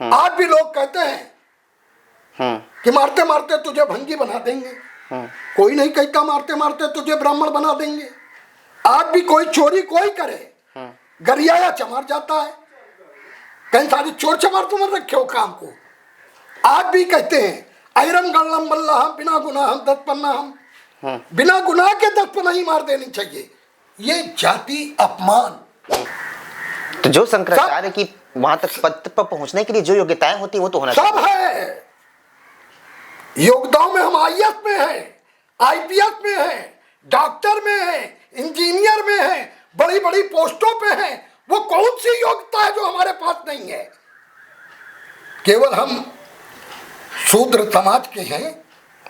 आज भी लोग कहते हैं कि मारते मारते तुझे भंगी बना देंगे। कोई नहीं कहता मारते मारते तुझे ब्राह्मण बना देंगे। आज भी कोई चोरी कोई करे, गरियाया चमार जाता है। कहीं सारे चोर चमार तुम रखे हो काम को। आज भी कहते हैं अहिरम गल्लम बल्ला हम बिना गुनाह हम 10 पन्ना हम, बिना गुनाह के 10 पन्ना ही मार देनी चाहिए। ये जाति अपमान। तो जो शंकराचार्य की वहां तक पद पर पहुंचने के लिए जो योग्यताएं होती है वो तो होना सब है। योगदान में हम आईएएस में है, आईपीएस में है, डॉक्टर में है, इंजीनियर में है, बड़ी बड़ी पोस्टों पे है। वो कौन सी योग्यता है जो हमारे पास नहीं है? केवल हम शूद्र समाज के हैं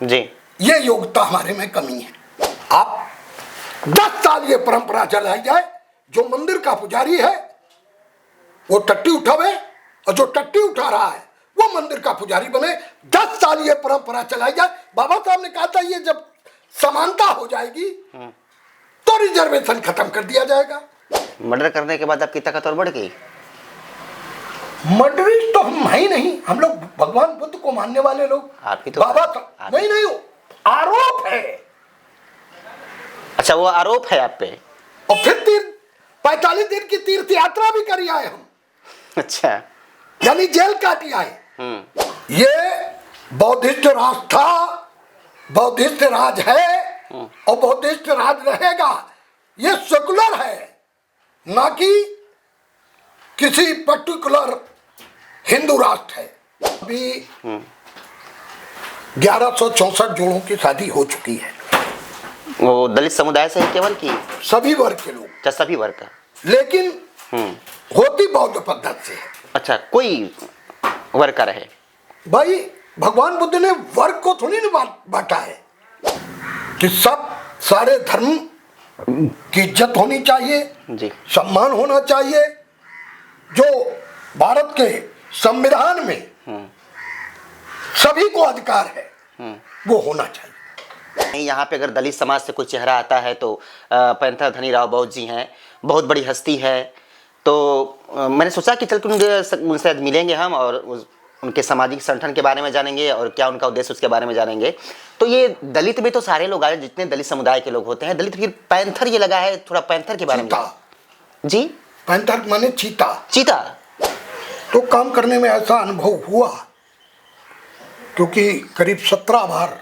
जी, ये योग्यता हमारे में कमी है। आप 10 साल ये परंपरा चलाई जाए, जो मंदिर का पुजारी है वो टट्टी उठावे और जो टट्टी उठा रहा है वो मंदिर का पुजारी बने। 10 साल ये परंपरा चलाई जाए। बाबा साहब ने कहा था ये जब समानता हो जाएगी तो रिजर्वेशन खत्म कर दिया जाएगा। मर्डर करने के बाद आपकी ताकत और बढ़ गई। मर्डरिस्ट तो हम है ही नहीं, हम लोग भगवान बुद्ध को मानने वाले लोग। आप ही तो बाबा नहीं आरोप है। अच्छा, वो आरोप है आप पे। और फिर 45 दिन की तीर्थ यात्रा भी करी आए हम। अच्छा, यानी जेल काटी आए। ये बौद्धिस्ट राज था, बौद्धिस्ट राज है और बौद्धिस्ट राज रहेगा। ये सेकुलर है, ना कि किसी पर्टिकुलर हिंदू राष्ट्र है। अभी 1164 जोड़ों की शादी हो चुकी है। वो दलित समुदाय से है केवल की सभी वर्ग के लोग? अच्छा, सभी वर्ग का। लेकिन होती बौद्ध पद्धति से है। अच्छा, कोई वर्ग का रहे। भाई भगवान बुद्ध ने वर्ग को थोड़ी ना बांटा है कि सब सारे धर्म की इज्जत होनी चाहिए जी, सम्मान होना चाहिए। जो भारत के संविधान में सभी को अधिकार है वो होना चाहिए। यहाँ पे अगर दलित समाज से कोई चेहरा आता है तो पैंथर धनीराव बौद्ध जी हैं, बहुत बड़ी हस्ती है। तो मैंने सोचा कि चल उनसे मिलेंगे हम और उनके सामाजिक संगठन के बारे में जानेंगे और क्या उनका उद्देश्य उसके बारे में जानेंगे। तो ये दलित में तो सारे लोग आए, जितने दलित समुदाय के लोग होते हैं। दलित फिर पैंथर ये लगा है, थोड़ा पैंथर के बारे में जी। पैंथर माने चीता। चीता तो काम करने में ऐसा अनुभव हुआ क्योंकि करीब 17 बार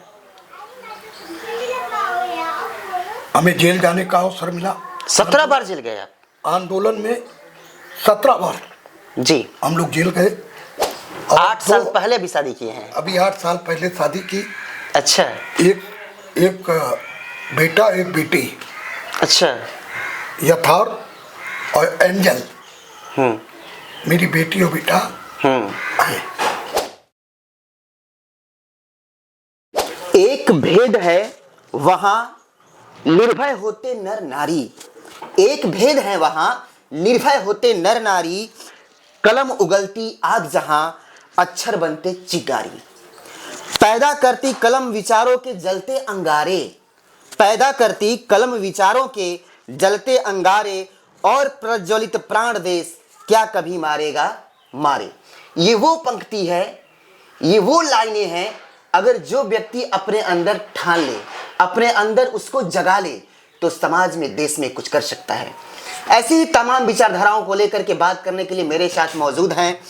हमें जेल जाने का अवसर मिला। 17 बार जेल गए आप? आंदोलन में 17 बार जी हम लोग जेल गए। 8 साल पहले भी शादी किए हैं? अभी 8 साल पहले शादी की। अच्छा, एक बेटा एक बेटी। अच्छा, यथार्थ और एंजल मेरी बेटी और बेटा है। एक भेद है वहां निर्भय होते नर नारी। एक भेद है वहां निर्भय होते नर नारी। कलम उगलती आग जहां अक्षर बनते चिंगारी। पैदा करती कलम विचारों के जलते अंगारे। पैदा करती कलम विचारों के जलते अंगारे। और प्रज्वलित प्राण देश क्या कभी मारेगा मारे। ये वो पंक्ति है, ये वो लाइनें हैं, अगर जो व्यक्ति अपने अंदर ठान ले, अपने अंदर उसको जगा ले, तो समाज में देश में कुछ कर सकता है। ऐसी ही तमाम विचारधाराओं को लेकर के बात करने के लिए मेरे साथ मौजूद हैं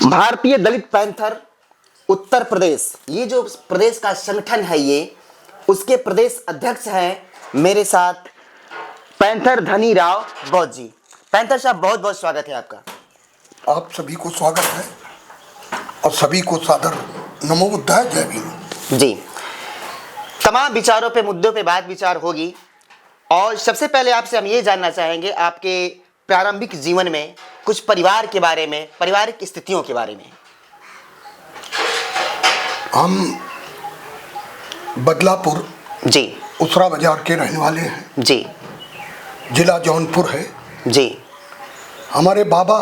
भारतीय दलित पैंथर उत्तर प्रदेश, ये जो प्रदेश का संगठन है ये, उसके प्रदेश अध्यक्ष हैं मेरे साथ पैंथर धनीराव बौद्ध जी। पैंथर साहब, बहुत बहुत स्वागत है आपका। आप सभी को स्वागत है और सभी को सादर नमो बुद्धाय, जय भीम। जी, तमाम विचारों पे मुद्दों पे बात विचार होगी और सबसे पहले आपसे हम ये जानना चाहेंगे आपके प्रारंभिक जीवन में कुछ परिवार के बारे में, पारिवारिक स्थितियों के बारे में। हम बदलापुर जी उसरा बाजार के रहने वाले हैं। जी, जिला जौनपुर है जी हमारे बाबा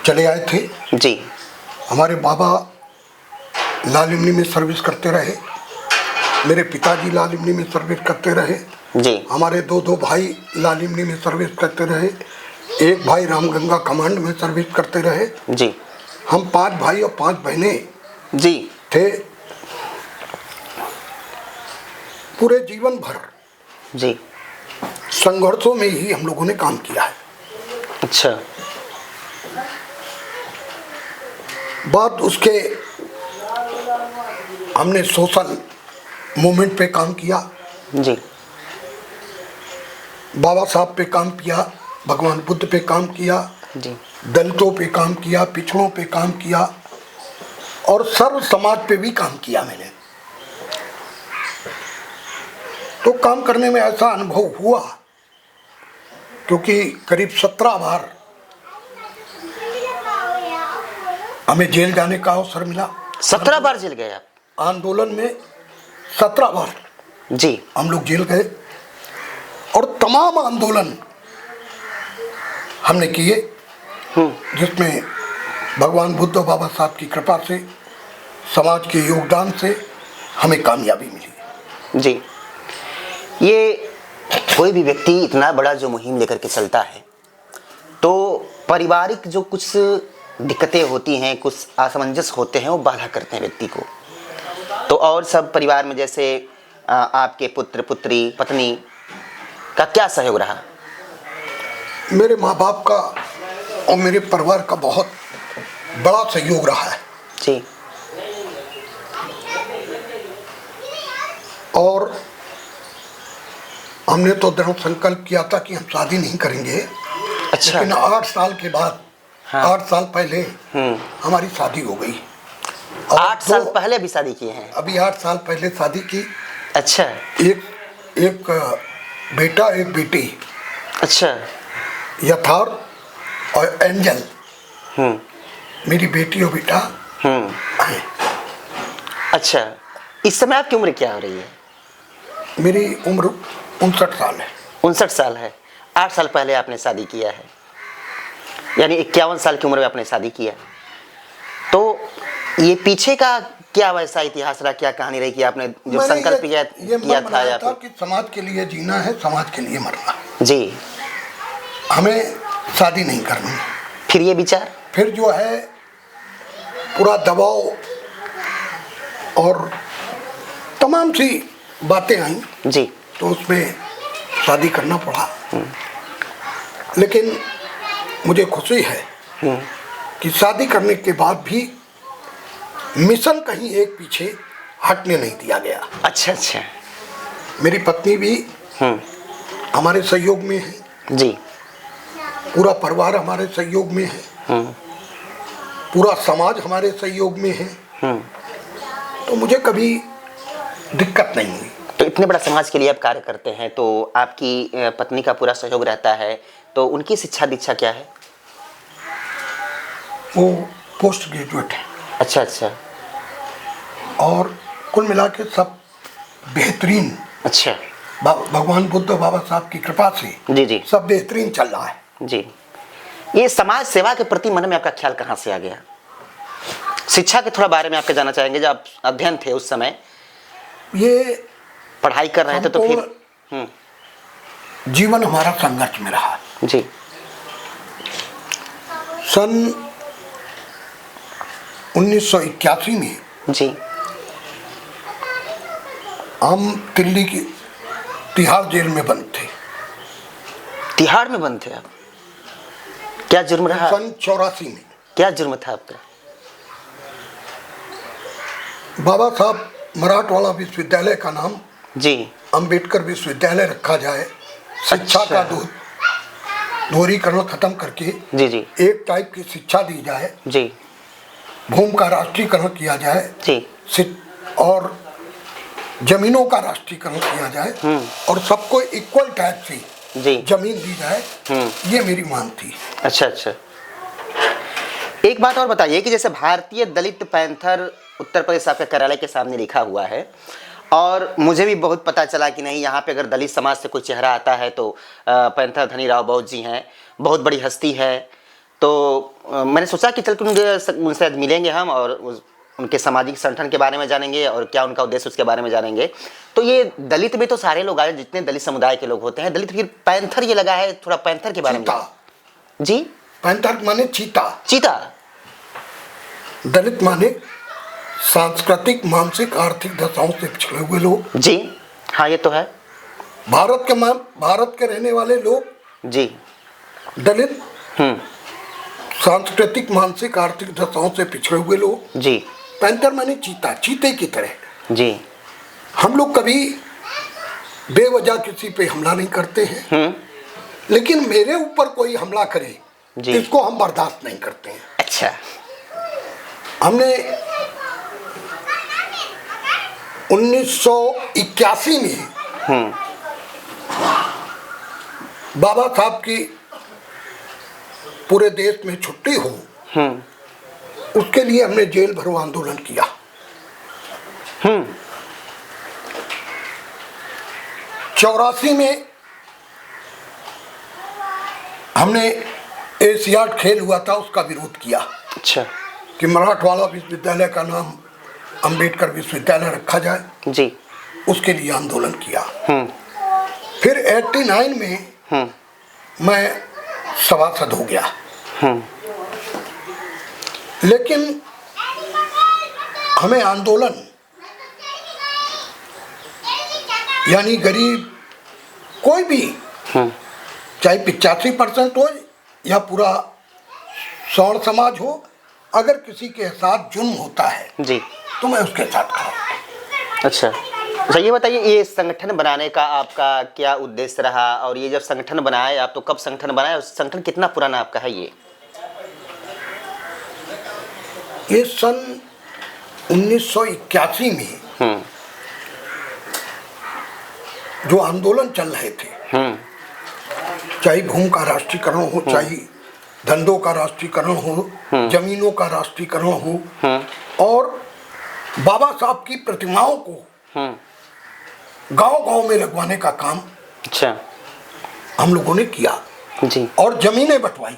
चले आए थे। जी, हमारे बाबा लालिमनी में सर्विस करते रहे, मेरे पिताजी लालिमनी में सर्विस करते रहे जी, हमारे दो भाई लालिमनी में सर्विस करते रहे, एक भाई रामगंगा कमांड में सर्विस करते रहे। जी हम 5 भाई और 5 बहनें जी थे। पूरे जीवन भर जी। संघर्षों में ही हम लोगों ने काम किया है। अच्छा। बात उसके हमने सोशल मूवमेंट पे काम किया, जी बाबा साहब पे काम किया, भगवान बुद्ध पे काम किया, जी दलितों पे काम किया, पिछड़ों पे काम किया और सर्व समाज पे भी काम किया मैंने। तो काम करने में ऐसा अनुभव हुआ, क्योंकि करीब 17 बार हमें जेल जाने का अवसर मिला। 17 बार जेल गए आप? आंदोलन में 17 बार जी। हम लोग जेल गए और तमाम आंदोलन हमने किए, जिसमें भगवान बुद्ध और बाबा साहब की कृपा से, समाज के योगदान से हमें कामयाबी मिली। जी। ये कोई भी व्यक्ति इतना बड़ा जो मुहिम लेकर के चलता है, तो पारिवारिक जो कुछ दिक्कतें होती हैं, कुछ असमंजस होते हैं, वो बाधा करते हैं व्यक्ति को। तो और सब परिवार में जैसे आपके पुत्र पुत्री पत्नी का क्या सहयोग रहा? मेरे माँ बाप का और मेरे परिवार का बहुत बड़ा सहयोग रहा है। जी। और हमने तो दृढ़ संकल्प किया था कि हम शादी नहीं करेंगे। अच्छा। लेकिन 8 साल के बाद, हाँ। 8 साल पहले हमारी शादी हो गई। 8 साल पहले भी शादी किए हैं? अभी 8 साल पहले शादी की। अच्छा। एक बेटा, एक बेटी। अच्छा। यथार्थ और एंजल मेरी बेटी और बेटा हैं। अच्छा। इस समय आपकी उम्र क्या हो रही है? मेरी उम्र 59 साल है। 59 साल है। 8 साल पहले आपने शादी किया है, यानी 51 साल की उम्र में आपने शादी किया। तो ये पीछे का क्या वैसा इतिहास रहा, क्या कहानी रही कि आपने जो संकल्प किया था या था कि समाज के लिए जीना है, समाज के लिए मरना। जी। हमें शादी नहीं करनी। फिर ये विचार, फिर जो है पूरा दबाव और तमाम सी बातें आई, जी, तो उसमें शादी करना पड़ा। लेकिन मुझे खुशी है कि शादी करने के बाद भी मिशन कहीं एक पीछे हटने नहीं दिया गया। अच्छा अच्छा। मेरी पत्नी भी हमारे सहयोग में है। जी। पूरा परिवार हमारे सहयोग में है। पूरा समाज हमारे सहयोग में है। तो मुझे कभी दिक्कत नहीं हुई। तो इतने बड़ा समाज के लिए आप कार्य करते हैं, तो आपकी पत्नी का पूरा सहयोग रहता है, तो उनकी शिक्षा दीक्षा क्या है? वो पोस्ट ग्रेजुएट है। अच्छा अच्छा। और कुल मिला के सब बेहतरीन। अच्छा। भगवान बुद्ध बाबा साहब की कृपा से जी जी सब बेहतरीन चल रहा है। जी। ये समाज सेवा के प्रति मन में आपका ख्याल कहाँ से आ गया? शिक्षा के थोड़ा बारे में आपके जानना चाहेंगे। जब आप अध्ययन थे उस समय, ये पढ़ाई कर रहे थे, तो फिर जीवन हमारा संघर्ष में रहा। जी। सन 1981 में जी। हम दिल्ली की तिहाड़ जेल में बंद थे। तिहाड़ में बंद थे आप? क्या जुर्म रहा? सन 84 में। क्या जुर्म था आपका? बाबा साहब मराठवाड़ा विश्वविद्यालय का नाम जी अंबेडकर विश्वविद्यालय रखा जाए। शिक्षा का दोहरीकरण खत्म करके जी जी एक टाइप की शिक्षा दी जाए। जी। भूमि का राष्ट्रीयकरण किया जाए जी। और जमीनों का राष्ट्रीयकरण किया जाए और सबको इक्वल टाइप से जी जमीन दी जाए। ये मेरी मांग थी। अच्छा अच्छा। एक बात और बताइए कि जैसे भारतीय दलित पैंथर उत्तर प्रदेश आपके कार्यालय के सामने लिखा हुआ है, और मुझे भी बहुत पता चला कि नहीं, यहाँ पे अगर दलित समाज से कोई चेहरा आता है तो पैंथर धनी राव बहुत जी हैं, बहुत बड़ी हस्ती है। तो मैंने सोचा कि चल के उनसे मिलेंगे हम और उनके सामाजिक संगठन के बारे में जानेंगे और क्या उनका उद्देश्य उसके बारे में जानेंगे। तो ये दलित में तो सारे लोग आए, जितने दलित समुदाय के लोग होते हैं, दलित फिर पैंथर ये लगा है, थोड़ा पैंथर के बारे में। जी। पैंथर माने चीता, चीता। दलित माने सांस्कृतिक, मानसिक, आर्थिक दशाओं से पिछड़े हुए लोग। जी हाँ, ये तो है। भारत के रहने वाले लोग जी। दलित, सांस्कृतिक, मानसिक, आर्थिक दशाओं से पिछड़े हुए लोग। जी। पैंथर माने चीता, चीते की तरह। जी। हम लोग कभी बेवजह किसी पे हमला नहीं करते हैं, लेकिन मेरे ऊपर कोई हमला करे इसको हम बर्दाश्त नहीं करते हैं। अच्छा। हमने 1981 में बाबा साहब की पूरे देश में छुट्टी हो, उसके लिए हमने जेल भरो आंदोलन किया। 84 में हमने एशियाड खेल हुआ था, उसका विरोध किया। अच्छा। कि मराठवाड़ा विश्वविद्यालय का नाम अंबेडकर विश्वविद्यालय रखा जाए, जी। उसके लिए आंदोलन किया। फिर 89 में मैं सभासद हो गया। लेकिन हमें आंदोलन यानी गरीब कोई भी, चाहे 85% हो या पूरा सवर्ण समाज हो, अगर किसी के साथ जुल्म होता है जी तो मैं उसके साथ खड़ा हूं। अच्छा। अच्छा, ये बताइए, ये संगठन बनाने का आपका क्या उद्देश्य रहा, और ये जब संगठन बनाए आप, तो कब संगठन बनाए, और संगठन कितना पुराना आपका है? ये सन 1981 में जो आंदोलन चल रहे थे, चाहे भूमि का राष्ट्रीयकरण हो, चाहे धंधों का राष्ट्रीयकरण हो, जमीनों का राष्ट्रीयकरण हो, और बाबा साहब की प्रतिमाओं को गांव-गांव में लगवाने का काम अच्छा हम लोगों ने किया। जी। और जमीनें बंटवाई,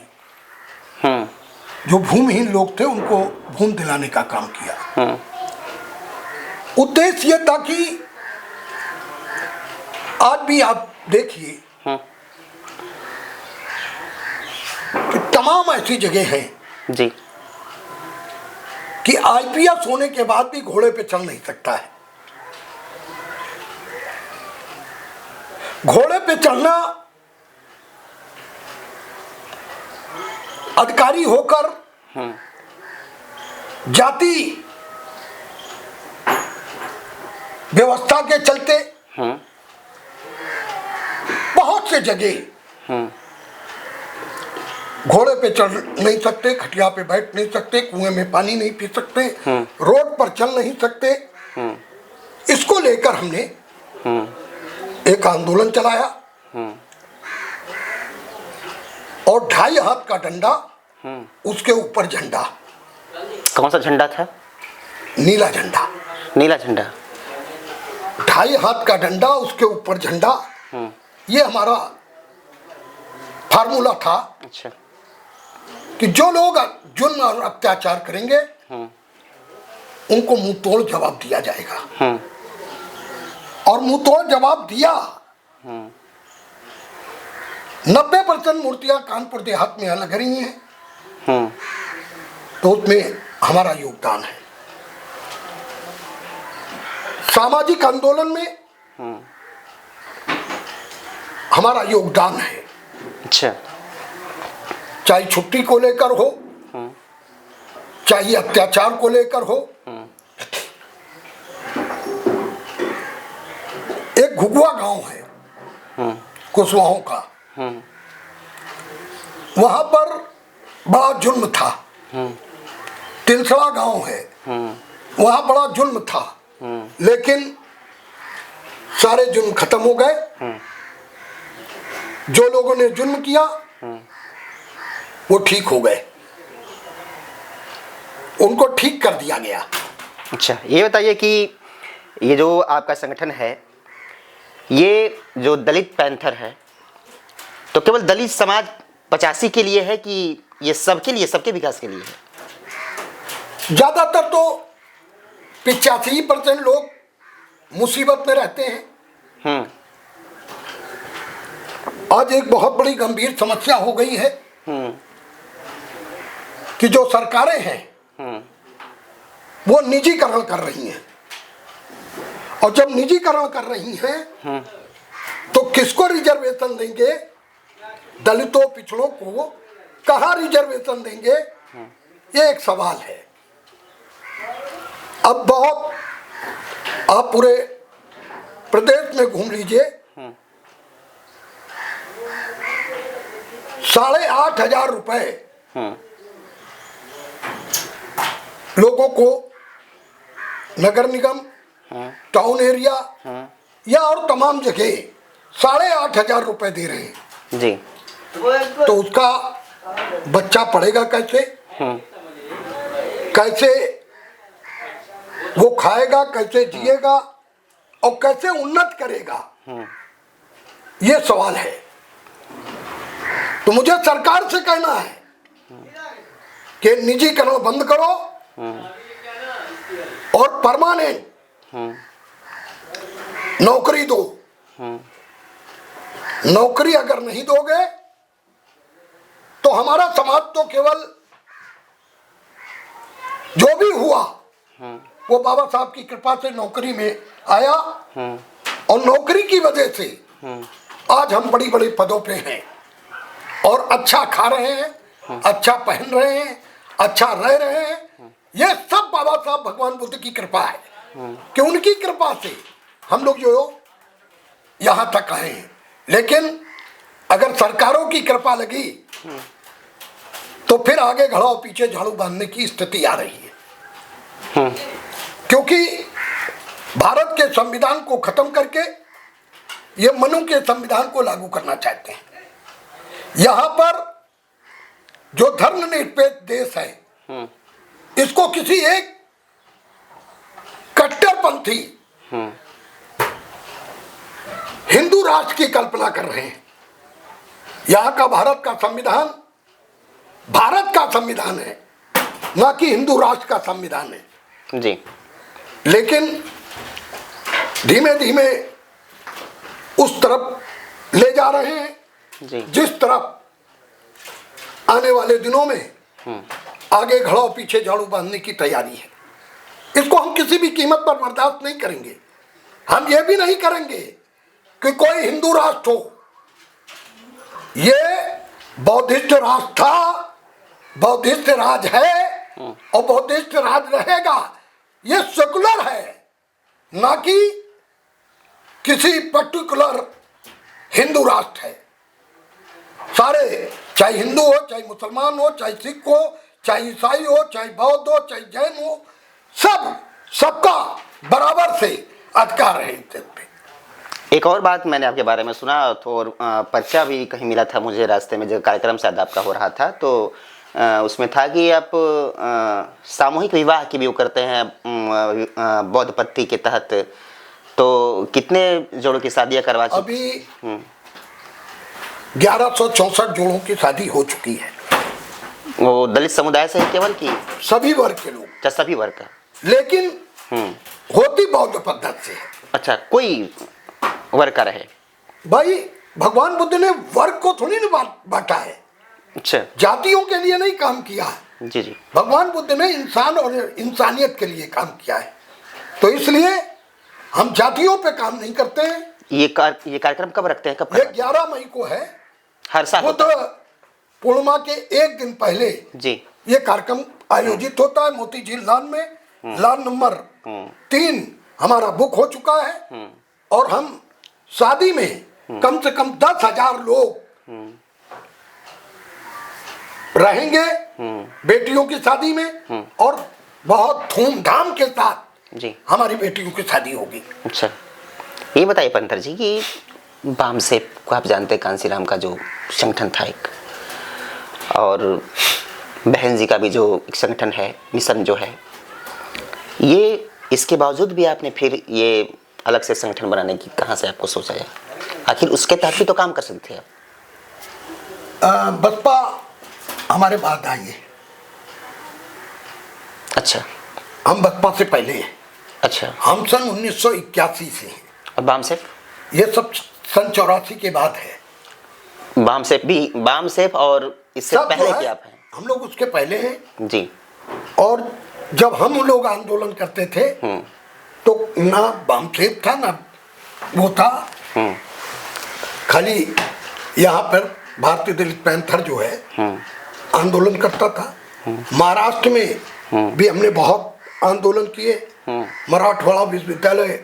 जो भूमिहीन लोग थे उनको भूमि दिलाने का काम किया। उद्देश्य ये था कि आज भी आप देखिए कि तमाम ऐसी जगह हैं जी कि आईपीएस होने के बाद भी घोड़े पे चढ़ नहीं सकता है। घोड़े पे चढ़ना अधिकारी होकर जाति व्यवस्था के चलते बहुत से जगह घोड़े पे चढ़ नहीं सकते, खटिया पे बैठ नहीं सकते, कुएं में पानी नहीं पी सकते, रोड पर चल नहीं सकते। इसको लेकर हमने एक आंदोलन चलाया और 2.5 हाथ का डंडा, उसके ऊपर झंडा। कौन सा झंडा था? नीला झंडा। नीला झंडा। 2.5 हाथ का डंडा, उसके ऊपर झंडा, ये हमारा फार्मूला था। अच्छा। कि जो लोग जुल्म और अत्याचार करेंगे उनको मुंह तोड़ जवाब दिया जाएगा। और मुंह तोड़ जवाब दिया। 90% मूर्तियां कानपुर देहात में लग रही हैं, तो उसमें हमारा योगदान है। सामाजिक आंदोलन में हमारा योगदान है। अच्छा। चाहे छुट्टी को लेकर हो, चाहे अत्याचार को लेकर हो। एक घुघुआ गांव है कुशवाहों का, वहां पर बड़ा जुल्म था। तिलसड़ा गांव है, वहां बड़ा जुल्म था, लेकिन सारे जुल्म खत्म हो गए। जो लोगों ने जुल्म किया वो ठीक हो गए, उनको ठीक कर दिया गया। अच्छा, ये बताइए कि ये जो आपका संगठन है, ये जो दलित पैंथर है, तो केवल दलित समाज 85 के लिए है कि ये सबके लिए, सबके विकास के लिए है? ज्यादातर तो 85% लोग मुसीबत में रहते हैं। आज एक बहुत बड़ी गंभीर समस्या हो गई है कि जो सरकारें हैं वो निजीकरण कर रही हैं, और जब निजीकरण कर रही हैं तो किसको रिजर्वेशन देंगे? दलितों पिछड़ों को कहाँ रिजर्वेशन देंगे? ये एक सवाल है। अब बहुत आप पूरे प्रदेश में घूम लीजिए, 8,500 रुपए लोगों को नगर निगम, टाउन एरिया या और तमाम जगह 8,500 रुपए दे रहे हैं जी। तो उसका बच्चा पढ़ेगा कैसे? कैसे वो खाएगा, कैसे जिएगा और कैसे उन्नत करेगा? ये सवाल है। तो मुझे सरकार से कहना है कि निजीकरण बंद करो और परमानेंट नौकरी दो। नौकरी अगर नहीं दोगे तो हमारा समाज तो केवल जो भी हुआ वो बाबा साहब की कृपा से नौकरी में आया, और नौकरी की वजह से आज हम बड़ी बड़ी पदों पे हैं और अच्छा खा रहे हैं, अच्छा पहन रहे हैं, अच्छा रह रहे हैं। ये सब बाबा साहब भगवान बुद्ध की कृपा है कि उनकी कृपा से हम लोग जो यहाँ तक आए हैं। लेकिन अगर सरकारों की कृपा लगी तो फिर आगे घड़ा और पीछे झाड़ू बांधने की स्थिति आ रही है, क्योंकि भारत के संविधान को खत्म करके ये मनु के संविधान को लागू करना चाहते हैं। यहाँ पर जो धर्मनिरपेक्ष देश है इसको किसी एक कट्टरपंथी हिंदू राष्ट्र की कल्पना कर रहे हैं। यहाँ का भारत का संविधान भारत का संविधान है, ना कि हिंदू राष्ट्र का संविधान है जी। लेकिन धीमे धीमे उस तरफ ले जा रहे हैं जी। जिस तरफ आने वाले दिनों में आगे घड़ाओ पीछे झाड़ू बांधने की तैयारी है। इसको हम किसी भी कीमत पर बर्दाश्त नहीं करेंगे। हम ये भी नहीं करेंगे कि कोई हिंदू राष्ट्र हो। ये बौद्धिस्ट राष्ट्र था, बौद्धिस्ट राज है और बौद्धिस्ट राज रहेगा। ये सेकुलर है, ना कि किसी पर्टिकुलर हिंदू राष्ट्र है। सारे, चाहे हिंदू हो, चाहे मुसलमान हो, चाहे सिख हो, चाहे ईसाई हो, चाहे बौद्ध हो, चाहे जैन हो, सबका बराबर से अधिकार है इस पे। एक और बात मैंने आपके बारे में सुना तो, और पर्चा भी कहीं मिला था मुझे रास्ते में, जो कार्यक्रम शायद आपका हो रहा था, तो उसमें था कि आप सामूहिक विवाह की भी वो करते हैं बौद्ध पद्धति के तहत। तो कितने जोड़ों की शादियां करवा चुके? अभी 1164 जोड़ों की शादी हो चुकी है। वो दलित समुदाय से है केवल की सभी वर्ग के लोग? अच्छा, सभी वर्ग का। लेकिन होती बौद्ध पद्धति से। अच्छा, कोई वर्ग का रहे? भाई भगवान बुद्ध ने वर्ग को थोड़ी ना बांटा है। अच्छा, जातियों के लिए नहीं काम किया है। जी जी। भगवान बुद्ध ने इंसान और इंसानियत के लिए काम किया है। तो इसलिए हम जातियों पे काम नहीं करते हैं। ये कार्यक्रम कब रखते हैं? कब? ये 11 मई को है। हर साल बुद्ध पूर्णिमा के एक दिन पहले जी ये कार्यक्रम आयोजित होता है मोती झील लॉन में। लॉन नंबर 3 हमारा बुक हो चुका है और हम शादी में कम से कम 10,000 लोग रहेंगे बेटियों की शादी में, और बहुत धूमधाम के साथ जी हमारी बेटियों की शादी होगी। अच्छा, ये बताइए पंतर जी कि बामसेप को आप जानते हैं, कांसीराम का जो संगठन था एक, और बहन जी का भी जो एक संगठन है, मिशन जो है, ये इसके बावजूद भी आपने फिर ये अलग से संगठन बनाने की कहाँ से आपको सोचा है? आखिर उसके तहत भी तो काम कर सकते हैं आप। बसपा हमारे बाद आई है। अच्छा, हम बसपा से पहले हैं। अच्छा, हम सन 1981 से हैं। और बामसेप? ये सब सन 84 के बाद है। बामसेप और इससे सब जो पहले है, की आप हैं? हम लोग उसके पहले हैं। जी। और जब हम लोग आंदोलन करते थे तो ना बामखेत था ना वो था, खाली यहाँ पर भारतीय दलित पैंथर जो है आंदोलन करता था। महाराष्ट्र में भी हमने बहुत आंदोलन किए। मराठवाड़ा विश्वविद्यालय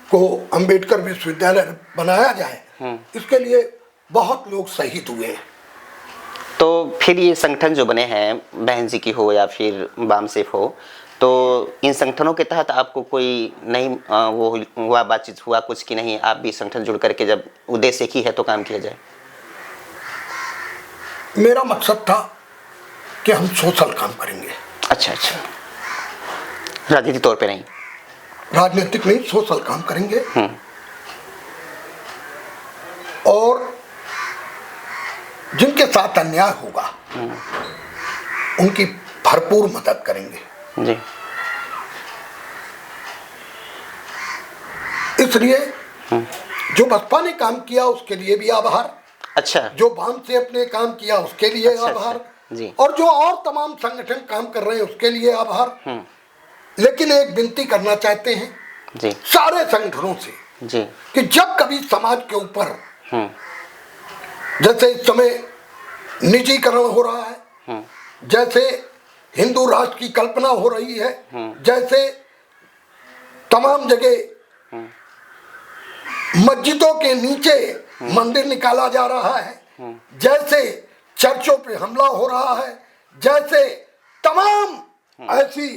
को अंबेडकर विश्वविद्यालय बनाया जाए, इसके लिए बहुत लोग शहीद हुए हैं। तो फिर ये संगठन जो बने हैं, बहन जी की हो या फिर बामसेफ हो, तो इन संगठनों के तहत आपको कोई नहीं वो हुआ, बातचीत हुआ कुछ कि नहीं आप भी संगठन जुड़ करके जब उद्देश्य एक ही है तो काम किया जाए? मेरा मकसद था कि हम सोशल काम करेंगे। अच्छा, राजनीतिक तौर पे नहीं? राजनीतिक नहीं, सोशल काम करेंगे। और जिनके साथ अन्याय होगा उनकी भरपूर मदद करेंगे। जी। इसलिए जो बसपा ने काम किया उसके लिए भी आभार। अच्छा। जो वाम से अपने काम किया उसके लिए आभार। जी। और जो और तमाम संगठन काम कर रहे हैं उसके लिए आभार। लेकिन एक विनती करना चाहते हैं जी सारे संगठनों से जी कि जब कभी समाज के ऊपर जैसे इस समय निजीकरण हो रहा है, जैसे हिंदू राष्ट्र की कल्पना हो रही है, जैसे तमाम जगह मस्जिदों के नीचे मंदिर निकाला जा रहा है, जैसे चर्चों पे हमला हो रहा है, जैसे तमाम ऐसी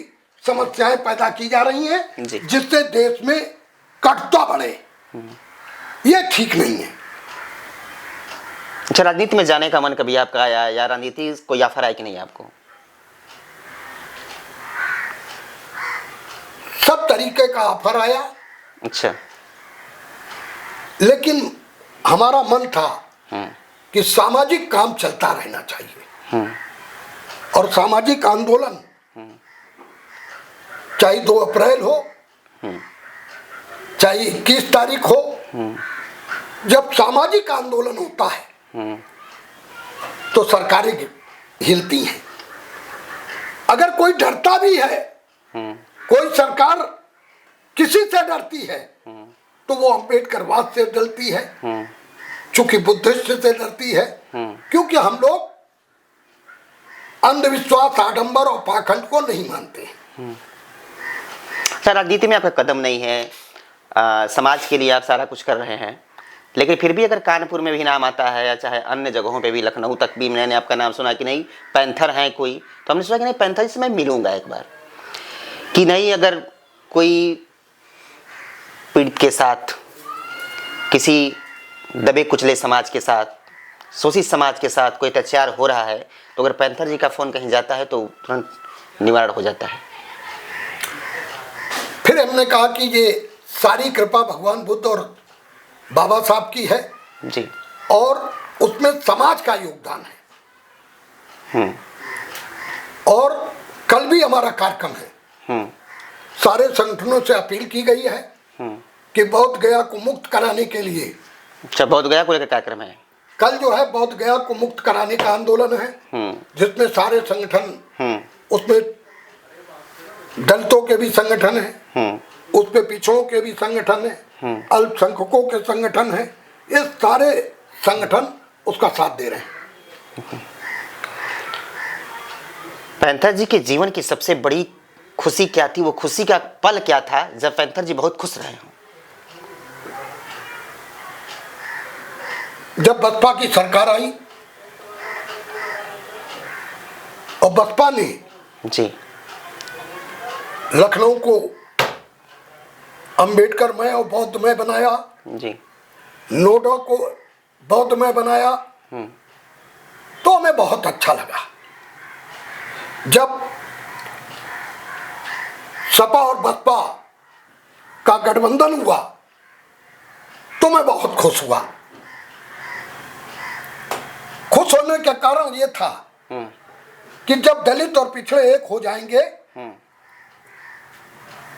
समस्याएं पैदा की जा रही हैं जिससे देश में कटुता बढ़े, ये ठीक नहीं है। अच्छा, राजनीति में जाने का मन कभी आपका आया या राजनीति कोई ऑफर आया कि नहीं आपको? सब तरीके का ऑफर आया। अच्छा। लेकिन हमारा मन था कि सामाजिक काम चलता रहना चाहिए और सामाजिक आंदोलन चाहे 2 अप्रैल हो चाहे 21 तारीख हो, जब सामाजिक आंदोलन होता है तो सरकारें हिलती हैं। अगर कोई डरता भी है, कोई सरकार किसी से डरती है तो वो अम्बेडकरवाद से डरती है, चूंकि बुद्धिस्ट से डरती है, क्योंकि हम लोग अंधविश्वास, आडंबर और पाखंड को नहीं मानते। सर, राजनीति में आपका कदम नहीं है, समाज के लिए आप सारा कुछ कर रहे हैं, लेकिन फिर भी अगर कानपुर में भी नाम आता है या चाहे अन्य जगहों पे भी, लखनऊ तक भी मैंने आपका नाम सुना कि नहीं पैंथर हैं कोई, तो हमने सोचा कि नहीं पैंथर से मैं मिलूंगा एक बार, कि नहीं अगर कोई पीड़ित के साथ, किसी दबे कुचले समाज के साथ, शोषित समाज के साथ कोई अत्याचार हो रहा है तो अगर पैंथर जी का फोन कहीं जाता है तो तुरंत निवारण हो जाता है। फिर हमने कहा कि ये सारी कृपा भगवान बुद्ध और बाबा साहब की है जी, और उसमें समाज का योगदान है। और कल भी हमारा कार्यक्रम है। सारे संगठनों से अपील की गई है कि बौद्ध गया को मुक्त कराने के लिए। अच्छा, बौद्ध गया को लेकर कार्यक्रम है कल जो है, बौद्ध गया को मुक्त कराने का आंदोलन है, जिसमें सारे संगठन, उसमें दलितों के भी संगठन है, उसमें पिछड़ों के भी संगठन है, अल्पसंख्यकों के संगठन है, ये सारे संगठन उसका साथ दे रहे हैं। पैंथर जी के जीवन की सबसे बड़ी खुशी क्या थी? वो खुशी का पल क्या था जब पैंथर जी बहुत खुश रहे हों? जब बसपा की सरकार आई और बसपा ने जी लखनऊ को अंबेडकरमय और बौद्धमय बनाया, जी, नोएडा को बौद्धमय बनाया, तो हमें बहुत अच्छा लगा। जब सपा और बसपा का गठबंधन हुआ तो मैं बहुत खुश हुआ। खुश होने का कारण ये था कि जब दलित और पिछड़े एक हो जाएंगे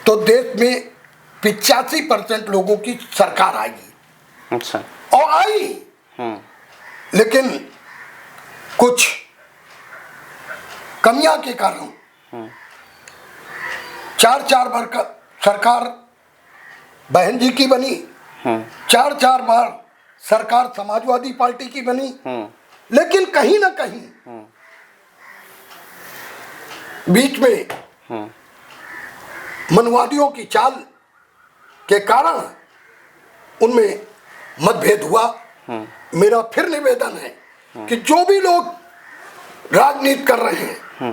तो देश में 85% लोगों की सरकार आएगी। अच्छा। और आई, लेकिन कुछ कमियां के कारण 4-4 बार का सरकार बहन जी की बनी, 4-4 बार सरकार समाजवादी पार्टी की बनी, लेकिन कहीं ना कहीं बीच में मनवादियों की चाल के कारण उनमें मतभेद हुआ। मेरा फिर निवेदन है कि जो भी लोग राजनीति कर रहे हैं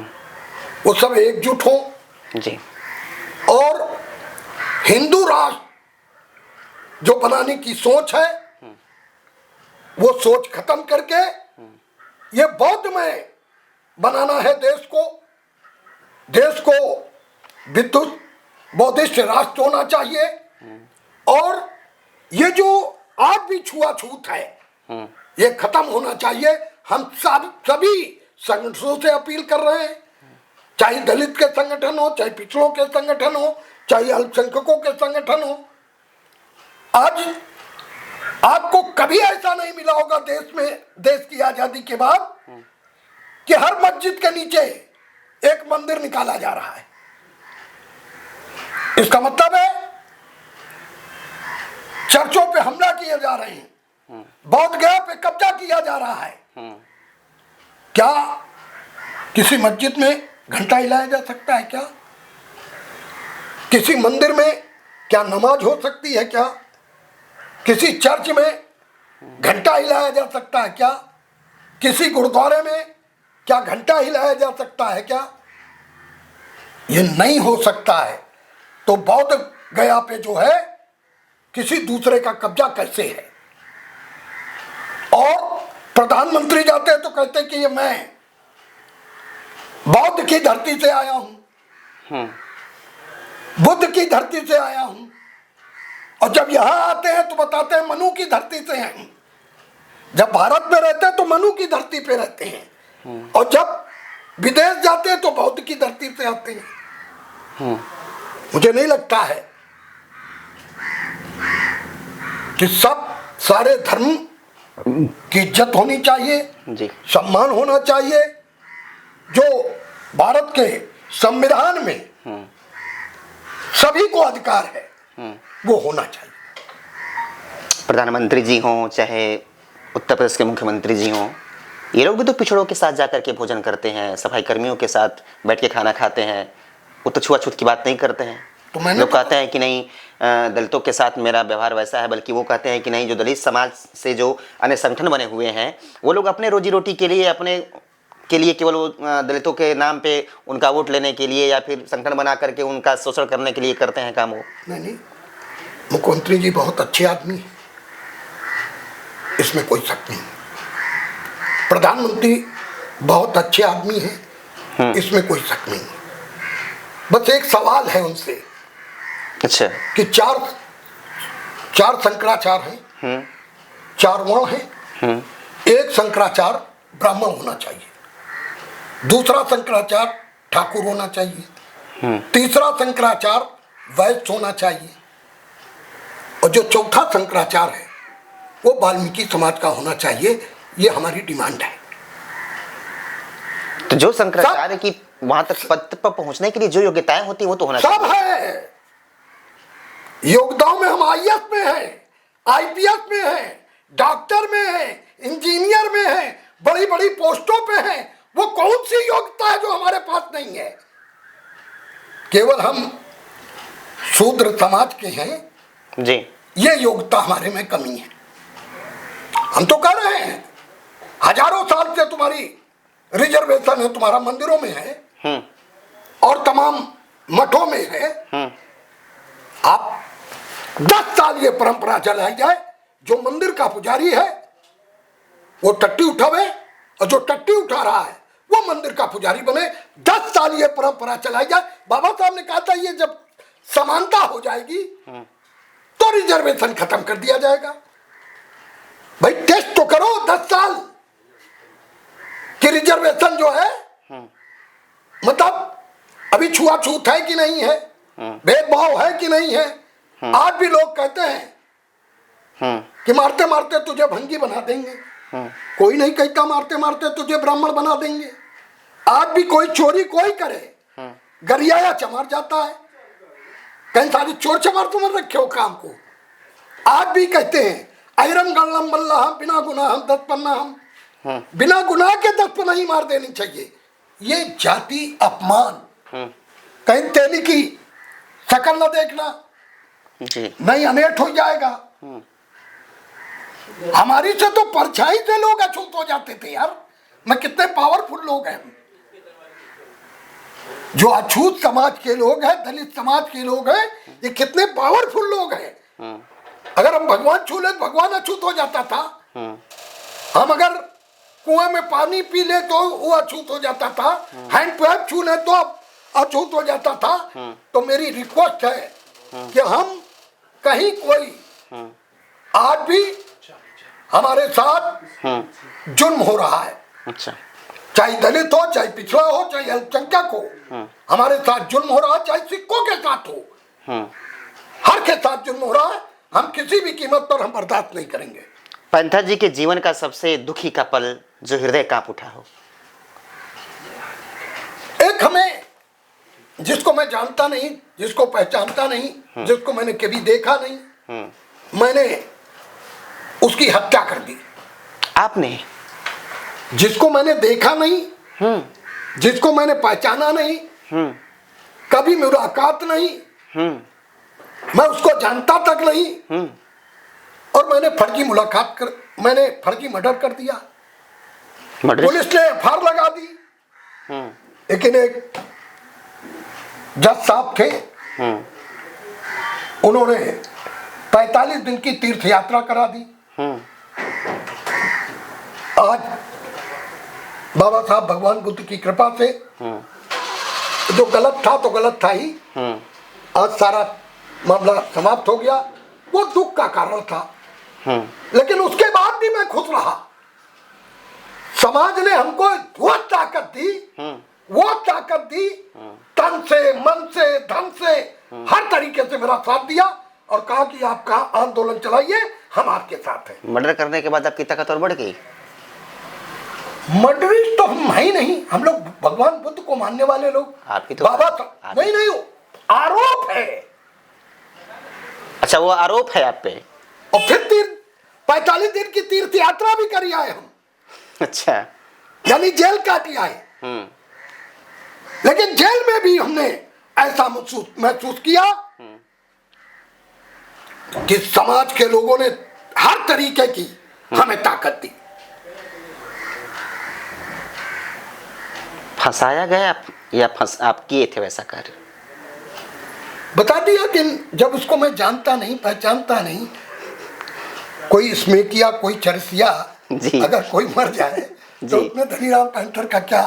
वो सब एकजुट हो जी, और हिंदू राष्ट्र जो बनाने की सोच है वो सोच खत्म करके ये बौद्धमय बनाना है देश को विद्युत बौद्धिस्ट राष्ट्र होना चाहिए। और ये जो आज भी छुआछूत है ये खत्म होना चाहिए। हम सभी संगठनों से अपील कर रहे हैं, चाहे दलित के संगठन हो, चाहे पिछड़ों के संगठन हो, चाहे अल्पसंख्यकों के संगठन हो। आज आपको कभी ऐसा नहीं मिला होगा देश की आजादी के बाद कि हर मस्जिद के नीचे एक मंदिर निकाला जा रहा है। इसका मतलब है चर्चों पे हमला किए जा रहे हैं, बौद्ध गया पे कब्जा किया जा रहा है। क्या किसी मस्जिद में घंटा हिलाया जा सकता है क्या? किसी मंदिर में क्या नमाज हो सकती है क्या? किसी चर्च में घंटा हिलाया जा सकता है क्या? किसी गुरुद्वारे में क्या घंटा हिलाया जा सकता है क्या? ये नहीं हो सकता है। तो बौद्ध गया पे जो है किसी दूसरे का कब्जा कैसे है? और प्रधानमंत्री जाते हैं तो कहते हैं कि ये मैं बौद्ध की धरती से आया हूं, बुद्ध की धरती से आया हूं। और जब यहां आते हैं तो बताते हैं मनु की धरती से हैं। जब भारत में रहते हैं तो मनु की धरती पे रहते हैं, और जब विदेश जाते हैं तो बौद्ध की धरती से आते हैं। मुझे नहीं लगता है कि सारे धर्म की इज्जत होनी चाहिए जी, सम्मान होना चाहिए। जो भारत के संविधान में सभी को अधिकार है वो होना चाहिए। प्रधानमंत्री जी हों चाहे उत्तर प्रदेश के मुख्यमंत्री जी हों, ये लोग भी तो पिछड़ों के साथ जाकर के भोजन करते हैं, सफाई कर्मियों के साथ बैठ के खाना खाते हैं। वो तो छुआछूत की बात नहीं करते हैं। तो मैंने लोग कहते हैं कि नहीं दलितों के साथ मेरा व्यवहार वैसा है, बल्कि वो कहते हैं कि नहीं जो दलित समाज से जो अन्य संगठन बने हुए हैं वो लोग अपने रोजी रोटी के लिए केवल वो दलितों के नाम पे उनका वोट लेने के लिए या फिर संगठन बना करके उनका शोषण करने के लिए करते हैं काम। वो नहीं, मुख्यमंत्री जी बहुत अच्छे आदमी हैं, इसमें कोई शक नहीं। प्रधानमंत्री बहुत अच्छे आदमी हैं, इसमें कोई शक नहीं। बस एक सवाल है उनसे, अच्छा, कि चार शंकराचार्य हैं, 4 वर्ण हैं, एक शंकराचार्य ब्राह्मण होना चाहिए, दूसरा शंकराचार्य ठाकुर होना चाहिए, तीसरा शंकराचार्य वैश्य होना चाहिए, और जो चौथा शंकराचार्य है वो वाल्मीकि समाज का होना चाहिए। ये हमारी डिमांड है। तो जो शंकराचार्य की वहां तक पद पर पहुंचने के लिए जो योग्यताएं होती है वो तो होना सब चाहिए। है। योगदान में हम आईएएस में हैं, आईपीएस में हैं, डॉक्टर में हैं, इंजीनियर में हैं, बड़ी बड़ी पोस्टों पे हैं। वो कौन सी योग्यता है जो हमारे पास नहीं है? केवल हम शूद्र समाज के हैं जी, ये योग्यता हमारे में कमी है। हम तो कह रहे हैं हजारों साल से तुम्हारी रिजर्वेशन है, तुम्हारा मंदिरों में है और तमाम मठों में है। आप 10 साल ये परंपरा चलाई जाए, जो मंदिर का पुजारी है वो टट्टी उठावे और जो टट्टी उठा रहा है वो मंदिर का पुजारी बने। 10 साल ये परंपरा चलाई जाए। बाबा साहब ने कहा था ये जब समानता हो जाएगी तो रिजर्वेशन खत्म कर दिया जाएगा। भाई टेस्ट तो करो 10 साल कि रिजर्वेशन जो है मतलब अभी छुआछूत है कि नहीं है, भेदभाव है कि नहीं है। आज भी लोग कहते हैं कि मारते मारते तुझे भंगी बना देंगे। कोई नहीं कहता मारते मारते तुझे ब्राह्मण बना देंगे। आज भी कोई चोरी कोई करे, गरियाया चमार जाता है। कहीं सारी चोर चमार तुम रखे हो काम को। आज भी कहते हैं ऐरम गल्लम बल्ला बिना गुनाह हम 10 पन्ना हम, बिना गुनाह के 10 पन्ना ही मार देनी चाहिए। ये जाति अपमान। कहीं तेली की शकल न देखना जी, नहीं अनेठ हो जाएगा। हमारी से तो परछाई से लोग अछूत हो जाते थे यार। मैं कितने पावरफुल लोग हैं। जो अछूत समाज के लोग हैं, दलित समाज के लोग हैं, ये कितने पावरफुल लोग हैं। अगर हम भगवान छू ले तो भगवान अछूत हो जाता था। हम अगर कुएं में पानी पी ले तो वो अछूत हो जाता था। हैंड पैप छू ले तो अछूत हो जाता था। तो मेरी रिक्वेस्ट है कि हम कहीं कोई आज भी हमारे साथ जुर्म हो रहा है। अच्छा, चाहे दलित हो, चाहे पिछड़ा हो, चाहे अल्पसंख्यक हो, हमारे साथ जुर्म हो रहा है। चाहे सिक्कों के साथ हो, हर के साथ जुर्म हो रहा है। हम किसी भी कीमत पर हम बर्दाश्त नहीं करेंगे। पैंथर जी के जीवन का सबसे दुखी का पल जो हृदय कांप उठा हो। एक हमें जिसको मैं जानता नहीं, जिसको पहचानता नहीं, जिसको मैंने कभी देखा नहीं, मैंने उसकी हत्या कर दी। आपने? जिसको मैंने देखा नहीं, जिसको मैंने पहचाना नहीं, कभी मुलाकात नहीं, मैं उसको जानता तक नहीं, और मैंने फर्जी मुलाकात कर, मैंने फर्जी मर्डर कर दिया। पुलिस ने एफआईआर लगा दी। लेकिन एक जज साहब थे, उन्होंने 45 दिन की तीर्थ यात्रा करा दी। आज बाबा साहब भगवान बुद्ध की कृपा से जो गलत था तो गलत था ही, आज सारा मामला समाप्त हो गया। वो दुख का कारण था, लेकिन उसके बाद भी मैं खुश रहा। समाज ने हमको वो ताकत दी, तन से, मन से, धन से, हर तरीके से मेरा साथ दिया और कहा कि आपका आंदोलन चलाइए, हम आपके साथ हैं। मर्डर करने के बाद आपकी ताकत और बढ़ गई? मर्डरिस्ट तो हम है ही नहीं, हम लोग भगवान बुद्ध को मानने वाले लोग। आपकी तो बाबा नहीं, आरोप है। अच्छा, वो आरोप है आप पे? और फिर 45 दिन की तीर्थ यात्रा भी करी आए हम। अच्छा, यानी जेल काटी आए। लेकिन जेल में भी हमने ऐसा महसूस किया कि समाज के लोगों ने हर तरीके की हमें ताकत दी। फंसाया गया या आप किए थे वैसा कार्य? बता दिया कि जब उसको मैं जानता नहीं, पहचानता नहीं, कोई स्मेकिया, कोई चरसिया, अगर कोई मर जाए तो उसमें धनीराम पैंथर का क्या।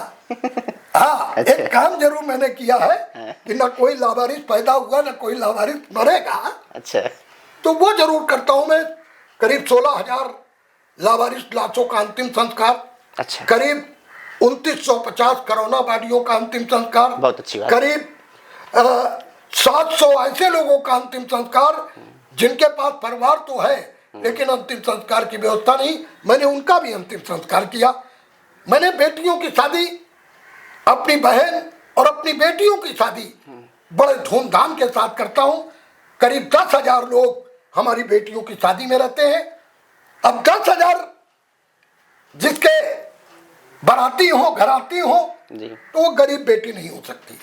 हाँ, अच्छा। एक काम जरूर मैंने किया है कि ना कोई लावारिस पैदा हुआ, ना कोई लावारिस मरेगा। अच्छा, तो वो जरूर करता हूं मैं। करीब 16,000 लावारिस लाशों का अंतिम संस्कार। अच्छा, करीब 2950 कोरोना बाडियों का अंतिम संस्कार। बहुत अच्छी बात। करीब 700 ऐसे लोगों का अंतिम संस्कार जिनके पास परिवार तो है लेकिन अंतिम संस्कार की व्यवस्था नहीं, मैंने उनका भी अंतिम संस्कार किया। मैंने बेटियों की शादी, अपनी बहन और अपनी बेटियों की शादी बड़े धूमधाम के साथ करता हूं। करीब 10,000 लोग हमारी बेटियों की शादी में रहते हैं। अब 10,000 जिसके बाराती हो, घराती हो, तो वो गरीब बेटी नहीं हो सकती।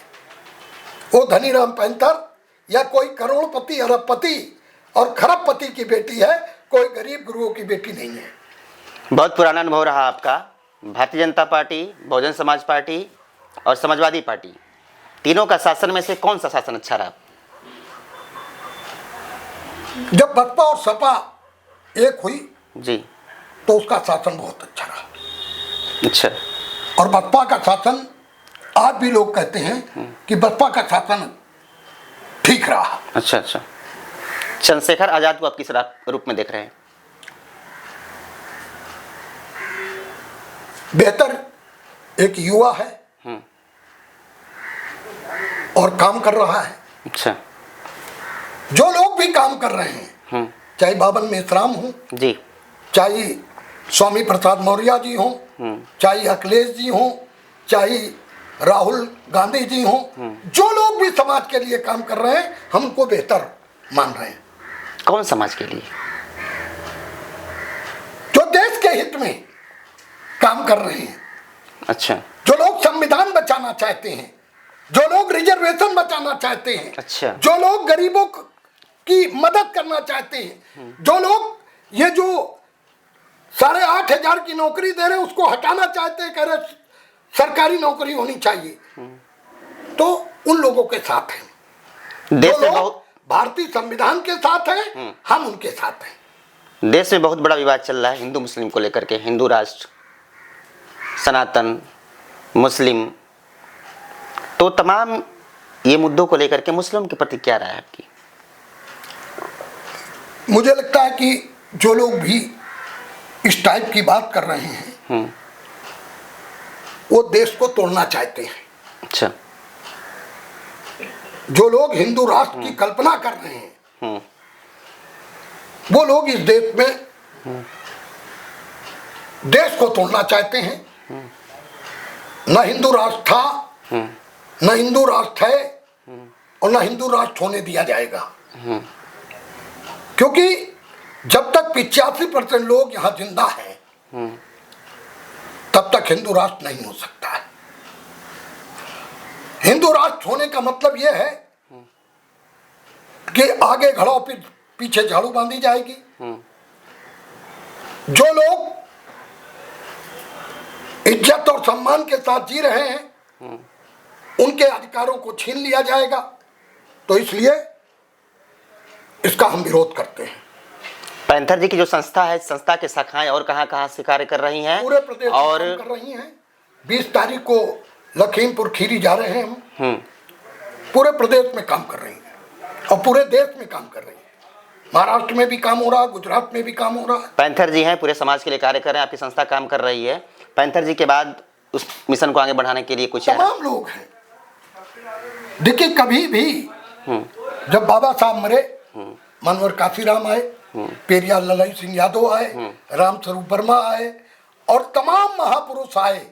वो धनीराम पैंथर या कोई करोड़पति, अरबपति और खरबपति की बेटी है, कोई गरीब गुरुओं की बेटी नहीं है। बहुत पुराना अनुभव रहा आपका। भारतीय जनता पार्टी, बहुजन समाज पार्टी और समाजवादी पार्टी, तीनों का शासन में से कौन सा शासन अच्छा रहा? जब बसपा और सपा एक हुई जी, तो उसका शासन बहुत अच्छा रहा। अच्छा, और बसपा का शासन, आज भी लोग कहते हैं कि बसपा का शासन ठीक रहा। अच्छा, अच्छा। चंद्रशेखर आजाद को आप किस रूप में देख रहे हैं? बेहतर एक युवा है और काम कर रहा है। अच्छा, जो लोग भी काम कर रहे हैं, चाहे बाबन मेश्राम हो जी, चाहे स्वामी प्रसाद मौर्य जी हो, चाहे अखिलेश जी हो, चाहे राहुल गांधी जी हों, जो लोग भी समाज के लिए काम कर रहे हैं, हम उनको बेहतर मान रहे हैं। कौन समाज के लिए? जो देश के हित में काम कर रहे हैं। अच्छा। जो लोग संविधान बचाना चाहते हैं, जो लोग रिजर्वेशन बचाना चाहते हैं, अच्छा। जो लोग गरीबों की मदद करना चाहते हैं, जो लोग ये जो 8,500 की नौकरी दे रहे हैं उसको हटाना चाहते हैं, कह रहे सरकारी नौकरी होनी चाहिए, तो उन लोगों के साथ हैं। देश जो में लोग बहुत भारतीय संविधान के साथ हैं, हम उनके साथ हैं। देश में बहुत बड़ा विवाद चल रहा है हिंदू मुस्लिम को लेकर के, हिंदू राष्ट्र, सनातन, मुस्लिम, तो तमाम ये मुद्दों को लेकर के मुस्लिम के प्रति क्या राय है आपकी? मुझे लगता है कि जो लोग भी इस टाइप की बात कर रहे हैं वो देश को तोड़ना चाहते हैं। अच्छा। जो लोग हिंदू राष्ट्र की कल्पना कर रहे हैं वो लोग इस देश में देश को तोड़ना चाहते हैं। न हिंदू राष्ट्र था, न हिंदू राष्ट्र है, और न हिंदू राष्ट्र होने दिया जाएगा। क्योंकि जब तक 85% लोग यहाँ जिंदा हैं तब तक हिंदू राष्ट्र नहीं हो सकता है। हिंदू राष्ट्र होने का मतलब यह है कि आगे घड़ो पीछे झाड़ू बांधी जाएगी। जो लोग इज्जत और सम्मान के साथ जी रहे हैं उनके अधिकारों को छीन लिया जाएगा। तो इसलिए इसका हम विरोध करते हैं। पैंथर जी की जो संस्था है, संस्था के शाखाएं और कहां-कहां से कार्य कर रही हैं? पूरे प्रदेश और में काम कर रही हैं। 20 तारीख को लखीमपुर खीरी जा रहे हैं हम। पूरे प्रदेश में काम कर रही हैं और पूरे देश में काम कर रही हैं। महाराष्ट्र में भी काम हो रहा है, गुजरात में भी काम हो रहा है। पैंथर जी हैं, पूरे समाज के लिए कार्य कर रहे हैं, आपकी संस्था काम कर रही है। पैंथर जी के बाद उस मिशन को आगे बढ़ाने के लिए कुछ तमाम लोग हैं। देखिए, कभी भी जब बाबा साहब मरे, मनोहर काशीराम आए, पेरियार ललाई सिंह यादव आए, रामस्वरूप वर्मा आए और तमाम महापुरुष आए।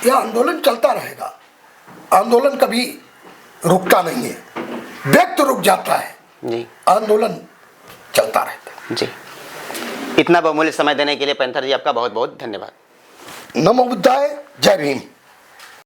यह आंदोलन चलता रहेगा। आंदोलन कभी रुकता नहीं है। व्यक्ति रुक जाता है जी, आंदोलन चलता रहता है। जी। इतना बहुमूल्य समय देने के लिए पैंथर जी आपका बहुत बहुत धन्यवाद। नमो बुद्धाय, जय भीम।